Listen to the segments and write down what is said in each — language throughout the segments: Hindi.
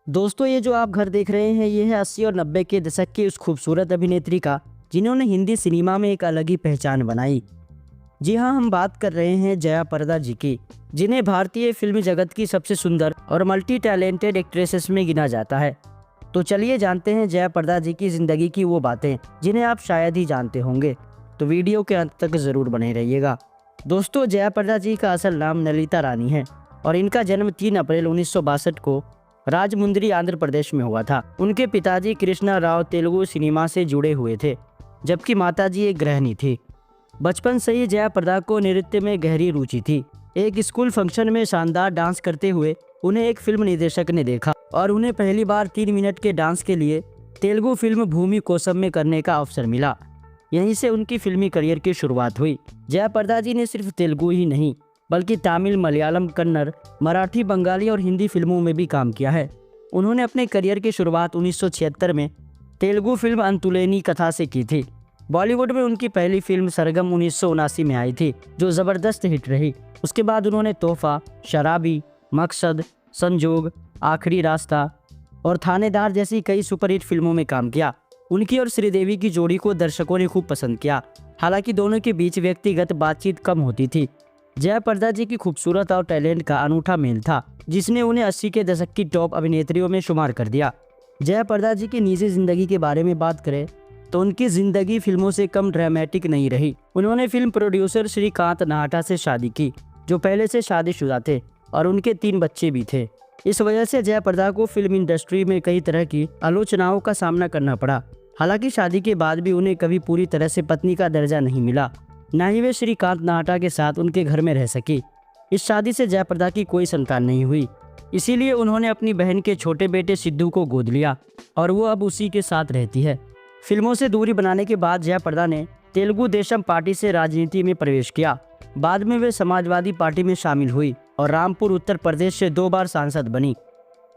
दोस्तों, ये जो आप घर देख रहे हैं ये है 80 और 90 के दशक की उस खूबसूरत अभिनेत्री का जिन्होंने हिंदी सिनेमा में एक अलग ही पहचान बनाई। जी हाँ, हम बात कर रहे हैं जया प्रदा जी की, जिन्हें भारतीय फिल्म जगत की सबसे सुंदर और मल्टी टैलेंटेड एक्ट्रेसेस में गिना जाता है। तो चलिए जानते हैं जया प्रदा जी की ज़िंदगी की वो बातें जिन्हें आप शायद ही जानते होंगे। तो वीडियो के अंत तक ज़रूर बने रहिएगा। दोस्तों, जया प्रदा जी का असल नाम ललिता रानी है और इनका जन्म 3 अप्रैल 1962 को राजमुंद्री आंध्र प्रदेश में हुआ था। उनके पिताजी कृष्णा राव तेलुगु सिनेमा से जुड़े हुए थे, जबकि माताजी एक गृहिणी थी। बचपन से ही जया प्रदा को नृत्य में गहरी रुचि थी। एक स्कूल फंक्शन में शानदार डांस करते हुए उन्हें एक फिल्म निर्देशक ने देखा और उन्हें पहली बार 3 मिनट के डांस के लिए तेलुगु फिल्म भूमि कोसम में करने का अवसर मिला। यहीं से उनकी फिल्मी करियर की शुरुआत हुई। जया प्रदा जी ने सिर्फ तेलुगु ही नहीं बल्कि तमिल, मलयालम, कन्नड़, मराठी, बंगाली और हिंदी फिल्मों में भी काम किया है। उन्होंने अपने करियर की शुरुआत 1976 में तेलुगु फिल्म अंतुलेनी कथा से की थी। बॉलीवुड में उनकी पहली फिल्म सरगम 1979 में आई थी, जो ज़बरदस्त हिट रही। उसके बाद उन्होंने तोहफा, शराबी, मकसद, संजोग, आखिरी रास्ता और थानेदार जैसी कई सुपरहिट फिल्मों में काम किया। उनकी और श्रीदेवी की जोड़ी को दर्शकों ने खूब पसंद किया। हालांकि दोनों के बीच व्यक्तिगत बातचीत कम होती थी। जया प्रदा जी की खूबसूरत और टैलेंट का अनूठा मेल था, जिसने उन्हें 80 के दशक की टॉप अभिनेत्रियों में शुमार कर दिया। जया प्रदा जी की निजी जिंदगी के बारे में बात करें तो उनकी जिंदगी फिल्मों से कम ड्रामेटिक नहीं रही। उन्होंने फिल्म प्रोड्यूसर श्रीकांत नाहटा से शादी की, जो पहले से शादीशुदा थे और उनके 3 बच्चे भी थे। इस वजह से जया प्रदा को फिल्म इंडस्ट्री में कई तरह की आलोचनाओं का सामना करना पड़ा। हालांकि शादी के बाद भी उन्हें कभी पूरी तरह से पत्नी का दर्जा नहीं मिला, न ही वे श्रीकांत नाहटा के साथ उनके घर में रह सकी। इस शादी से जया प्रदा की कोई संतान नहीं हुई, इसीलिए उन्होंने अपनी बहन के छोटे बेटे सिद्धू को गोद लिया और वो अब उसी के साथ रहती है। फिल्मों से दूरी बनाने के बाद जया प्रदा ने तेलुगु देशम पार्टी से राजनीति में प्रवेश किया। बाद में वे समाजवादी पार्टी में शामिल हुई और रामपुर उत्तर प्रदेश से 2 बार सांसद बनी।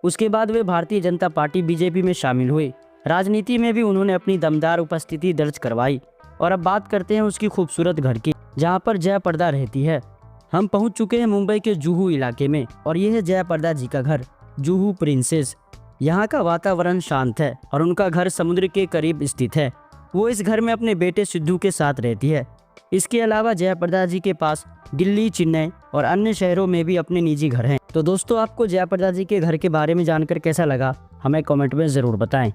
उसके बाद वे भारतीय जनता पार्टी बीजेपी में शामिल हुई। राजनीति में भी उन्होंने अपनी दमदार उपस्थिति दर्ज करवाई। और अब बात करते हैं उसकी खूबसूरत घर की, जहां पर जया प्रदा रहती है। हम पहुंच चुके हैं मुंबई के जुहू इलाके में और यह है जया प्रदा जी का घर, जुहू प्रिंसेस। यहाँ का वातावरण शांत है और उनका घर समुद्र के करीब स्थित है। वो इस घर में अपने बेटे सिद्धू के साथ रहती है। इसके अलावा जया प्रदा जी के पास दिल्ली, चेन्नई और अन्य शहरों में भी अपने निजी घर हैं। तो दोस्तों, आपको जया प्रदा जी के घर के बारे में जानकर कैसा लगा, हमें कमेंट में ज़रूर बताएं।